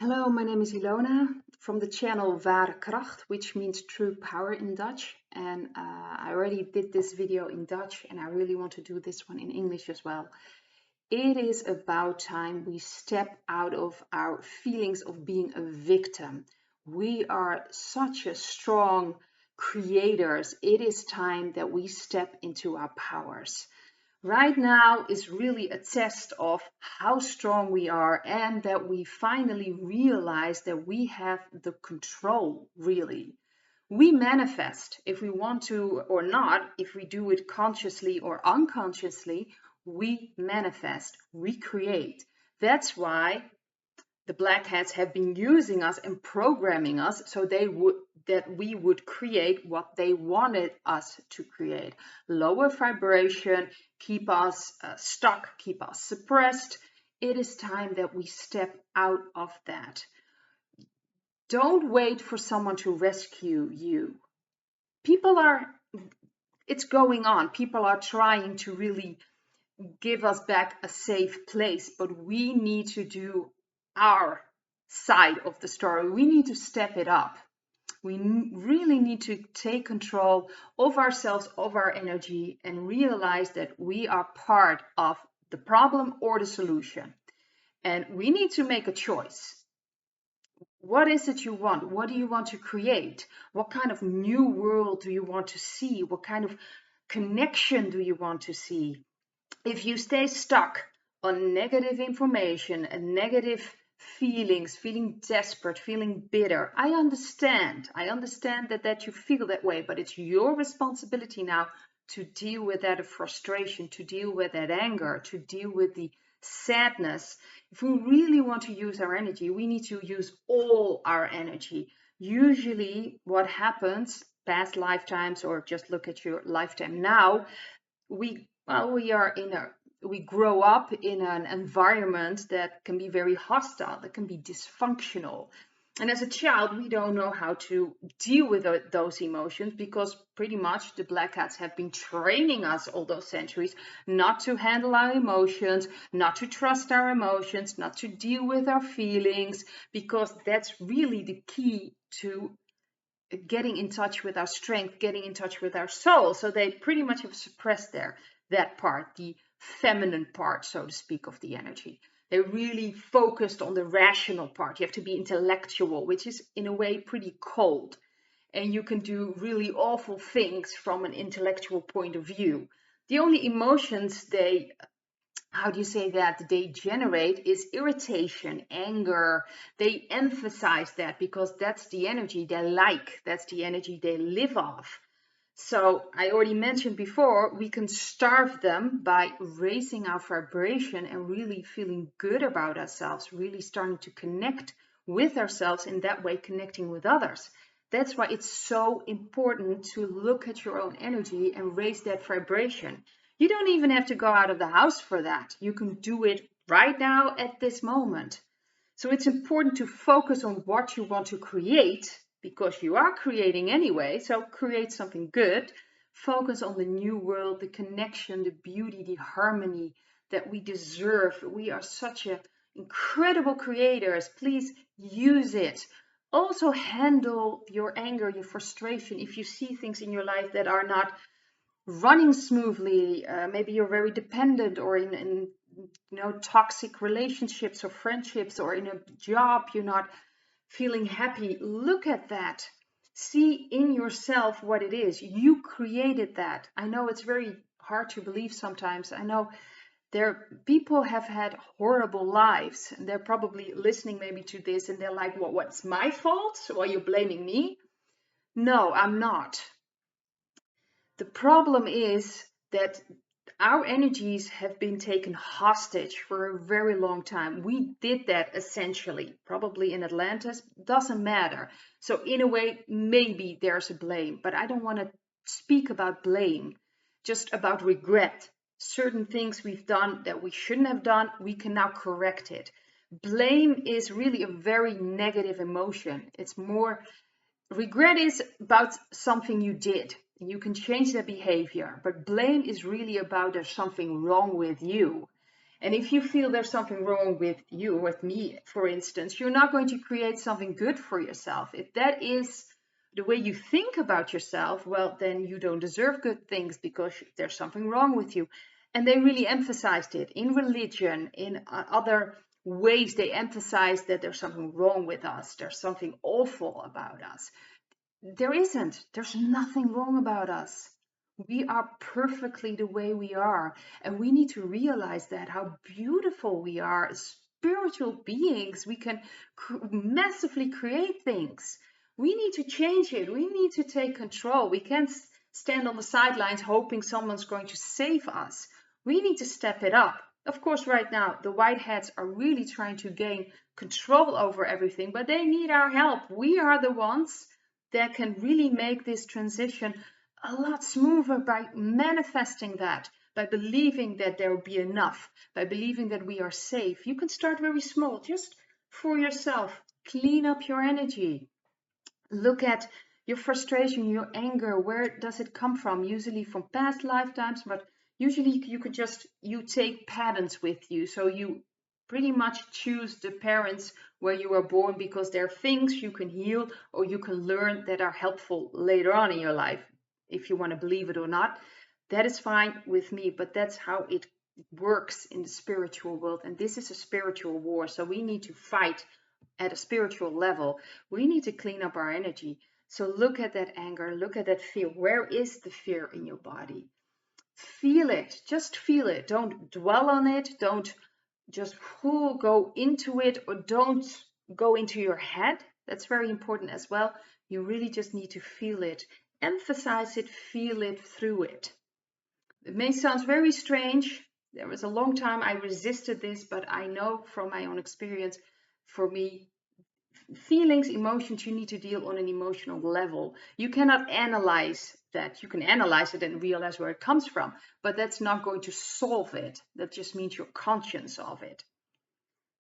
Hello, my name is Ilona from the channel Ware Kracht, which means True Power in Dutch. And I already did this video in Dutch and I really want to do this one in English as well. It is about time we step out of our feelings of being a victim. We are such a strong creators. It is time that we step into our powers. Right now is really a test of how strong we are and that we finally realize that we have the control, really. We manifest if we want to or not, if we do it consciously or unconsciously, we manifest, we create. That's why the black hats have been using us and programming us so that we would create what they wanted us to create. Lower vibration, keep us stuck, keep us suppressed. It is time that we step out of that. Don't wait for someone to rescue you. It's going on. People are trying to really give us back a safe place, but we need to do our side of the story. We need to step it up. We really need to take control of ourselves, of our energy, and realize that we are part of the problem or the solution. And we need to make a choice. What is it you want? What do you want to create? What kind of new world do you want to see? What kind of connection do you want to see? If you stay stuck on negative information and negative feelings, feeling desperate, feeling bitter, I understand that you feel that way, but it's your responsibility now to deal with that frustration, to deal with that anger, to deal with the sadness. If we really want to use our energy, we need to use all our energy. Usually what happens, past lifetimes, or just look at your lifetime now, we grow up in an environment that can be very hostile, that can be dysfunctional. And as a child, we don't know how to deal with those emotions because pretty much the black hats have been training us all those centuries not to handle our emotions, not to trust our emotions, not to deal with our feelings, because that's really the key to getting in touch with our strength, getting in touch with our soul. So they pretty much have suppressed that part, the feminine part, so to speak, of the energy. They really focused on the rational part. You have to be intellectual, which is in a way pretty cold. And you can do really awful things from an intellectual point of view. The only emotions they generate is irritation, anger. They emphasize that because that's the energy they like, that's the energy they live off. So I already mentioned before, we can starve them by raising our vibration and really feeling good about ourselves, really starting to connect with ourselves, in that way connecting with others. That's why it's so important to look at your own energy and raise that vibration. You don't even have to go out of the house for that. You can do it right now at this moment. So it's important to focus on what you want to create, because you are creating anyway. So create something good. Focus on the new world, the connection, the beauty, the harmony that we deserve. We are such incredible creators. Please use it. Also handle your anger, your frustration. If you see things in your life that are not running smoothly, maybe you're very dependent, or in toxic relationships or friendships, or in a job you're not feeling happy, look at that. See in yourself what it is. You created that. I know it's very hard to believe sometimes. I know people have had horrible lives, and they're probably listening maybe to this and they're like, what's my fault? Or are you blaming me? No, I'm not. The problem is that our energies have been taken hostage for a very long time. We did that essentially, probably in Atlantis, doesn't matter. So in a way, maybe there's a blame, but I don't want to speak about blame, just about regret. Certain things we've done that we shouldn't have done, we can now correct it. Blame is really a very negative emotion. It's more, regret is about something you did. You can change that behavior, but blame is really about there's something wrong with you. And if you feel there's something wrong with you, with me, for instance, you're not going to create something good for yourself. If that is the way you think about yourself, well, then you don't deserve good things because there's something wrong with you. And they really emphasized it in religion, in other ways. They emphasize that there's something wrong with us, there's something awful about us. There isn't. There's nothing wrong about us. We are perfectly the way we are. And we need to realize that how beautiful we are as spiritual beings. We can massively create things. We need to change it. We need to take control. We can't stand on the sidelines hoping someone's going to save us. We need to step it up. Of course, right now, the white hats are really trying to gain control over everything, but they need our help. We are the ones that can really make this transition a lot smoother by manifesting that, by believing that there will be enough, by believing that we are safe. You can start very small, just for yourself. Clean up your energy. Look at your frustration, your anger. Where does it come from? Usually from past lifetimes, but usually you take patterns with you. So you pretty much choose the parents where you were born because there are things you can heal or you can learn that are helpful later on in your life. If you want to believe it or not, that is fine with me, but that's how it works in the spiritual world. And this is a spiritual war, so we need to fight at a spiritual level. We need to clean up our energy. So look at that anger, look at that fear. Where is the fear in your body? Feel it, just feel it. Don't dwell on it. Don't just go into it, or don't go into your head. That's very important as well. You really just need to feel it. Emphasize it, feel it, through it. It may sound very strange. There was a long time I resisted this, but I know from my own experience, for me, feelings, emotions, you need to deal on an emotional level. You cannot analyze that. You can analyze it and realize where it comes from, but that's not going to solve it. That just means you're conscious of it.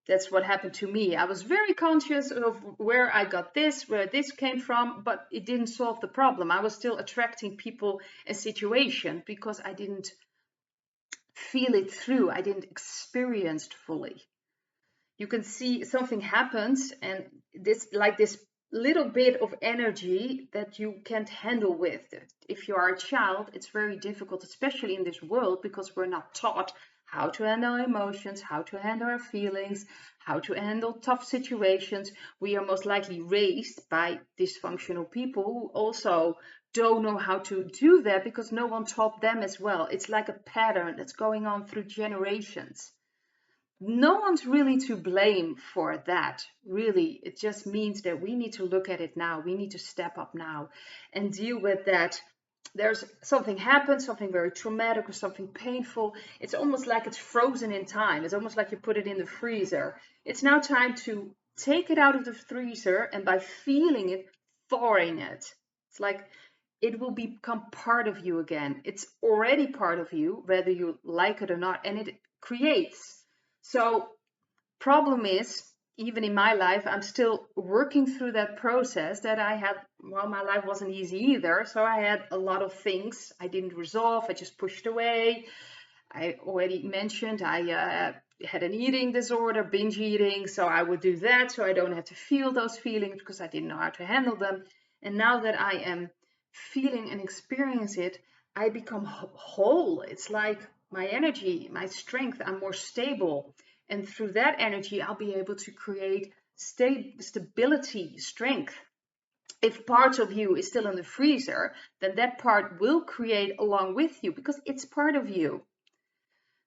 That's what happened to me. I was very conscious of where I got this, where this came from, but it didn't solve the problem. I was still attracting people and situations because I didn't feel it through. I didn't experience it fully. You can see something happens, and this little bit of energy that you can't handle with. If you are a child, it's very difficult, especially in this world, because we're not taught how to handle emotions, how to handle our feelings, how to handle tough situations. We are most likely raised by dysfunctional people who also don't know how to do that because no one taught them as well. It's like a pattern that's going on through generations. No one's really to blame for that, really. It just means that we need to look at it now. We need to step up now and deal with that. There's something happened, something very traumatic or something painful. It's almost like it's frozen in time. It's almost like you put it in the freezer. It's now time to take it out of the freezer, and by feeling it, thawing it. It's like it will become part of you again. It's already part of you, whether you like it or not, and it creates. So problem is, even in my life, I'm still working through that process that I had. Well, my life wasn't easy either. So I had a lot of things I didn't resolve. I just pushed away. I already mentioned I had an eating disorder, binge eating. So I would do that so I don't have to feel those feelings because I didn't know how to handle them. And now that I am feeling and experience it, I become whole. It's like my energy, my strength, I'm more stable. And through that energy, I'll be able to create stability, strength. If part of you is still in the freezer, then that part will create along with you because it's part of you.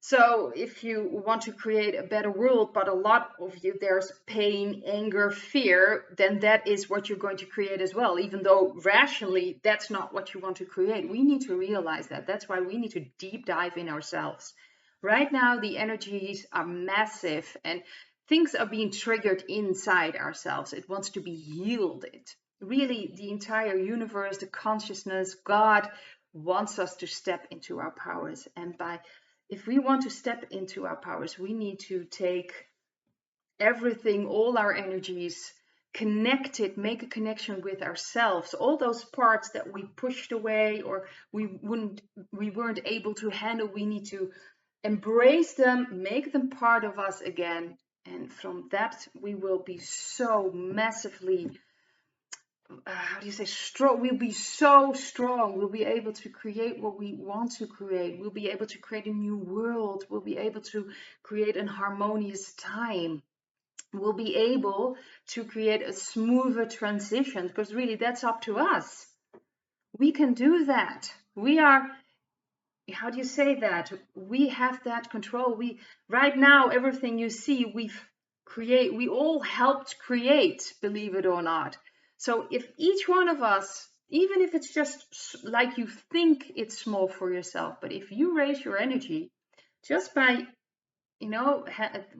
So if you want to create a better world, but a lot of you, there's pain, anger, fear, then that is what you're going to create as well. Even though rationally, that's not what you want to create. We need to realize that. That's why we need to deep dive in ourselves. Right now, the energies are massive and things are being triggered inside ourselves. It wants to be yielded. Really, the entire universe, the consciousness, God wants us to step into our powers. And if we want to step into our powers, we need to take everything, all our energies, connect it, make a connection with ourselves. All those parts that we pushed away or we weren't able to handle, we need to embrace them, make them part of us again. And from that, we will be so massively, how do you say, strong? We'll be so strong. We'll be able to create what we want to create. We'll be able to create a new world. We'll be able to create an harmonious time. We'll be able to create a smoother transition, because really that's up to us. We can do that. We are, how do you say that? We have that control. We, right now, everything you see, we all helped create, believe it or not. So if each one of us, even if it's just like you think it's small for yourself, but if you raise your energy just by,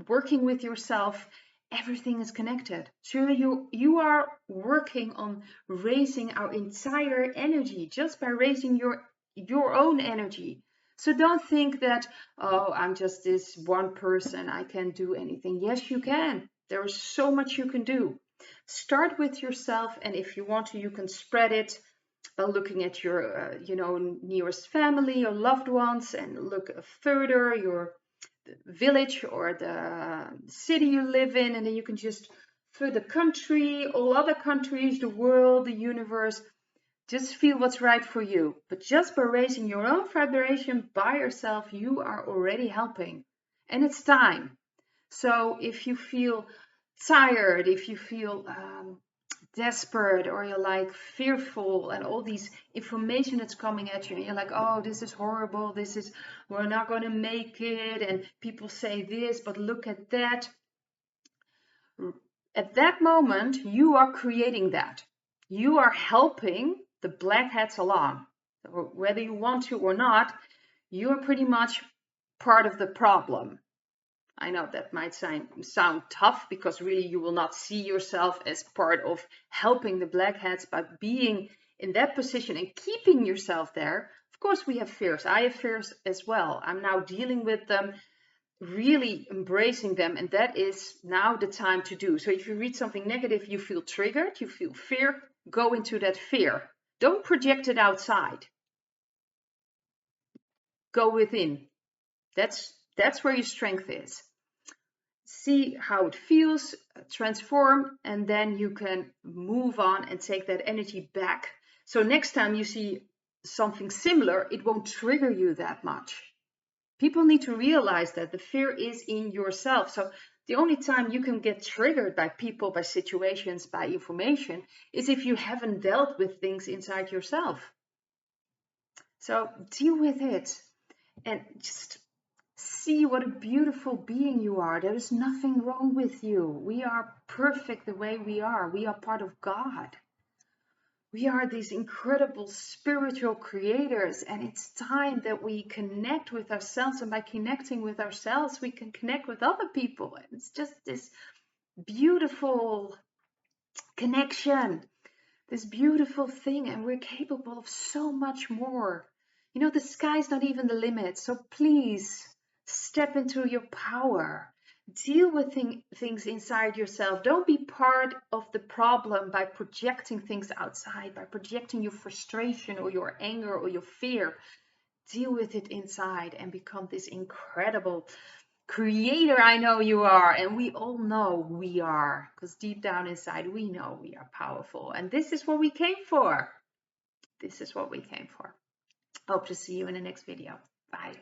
working with yourself, everything is connected. So you are working on raising our entire energy just by raising your own energy. So don't think that, oh, I'm just this one person, I can't do anything. Yes, you can. There is so much you can do. Start with yourself, and if you want to, you can spread it by looking at your nearest family or loved ones, and look further, your village or the city you live in, and then you can just, for the country, all other countries, the world, the universe, just feel what's right for you. But just by raising your own vibration by yourself, you are already helping. And it's time. So if you feel tired, if you feel desperate, or you're like fearful, and all these information that's coming at you, and you're like, oh, this is horrible, we're not going to make it, and people say this, but look at that. At that moment, you are creating that. You are helping the black hats along. So whether you want to or not, you are pretty much part of the problem. I know that might sound tough, because really you will not see yourself as part of helping the black hats, but being in that position and keeping yourself there. Of course, we have fears. I have fears as well. I'm now dealing with them, really embracing them, and that is now the time to do. So if you read something negative, you feel triggered, you feel fear, go into that fear. Don't project it outside. Go within. That's where your strength is. See how it feels, transform, and then you can move on and take that energy back. So next time you see something similar, it won't trigger you that much. People need to realize that the fear is in yourself. So the only time you can get triggered by people, by situations, by information, is if you haven't dealt with things inside yourself. So deal with it, and just see what a beautiful being you are. There is nothing wrong with you. We are perfect the way we are. We are part of God. We are these incredible spiritual creators, and it's time that we connect with ourselves, and by connecting with ourselves, we can connect with other people. It's just this beautiful connection, this beautiful thing, and we're capable of so much more. The sky's not even the limit, so please step into your power. Deal with things inside yourself. Don't be part of the problem by projecting things outside, by projecting your frustration or your anger or your fear. Deal with it inside and become this incredible creator I know you are. And we all know we are, because deep down inside we know we are powerful. And this is what we came for. This is what we came for. Hope to see you in the next video. Bye.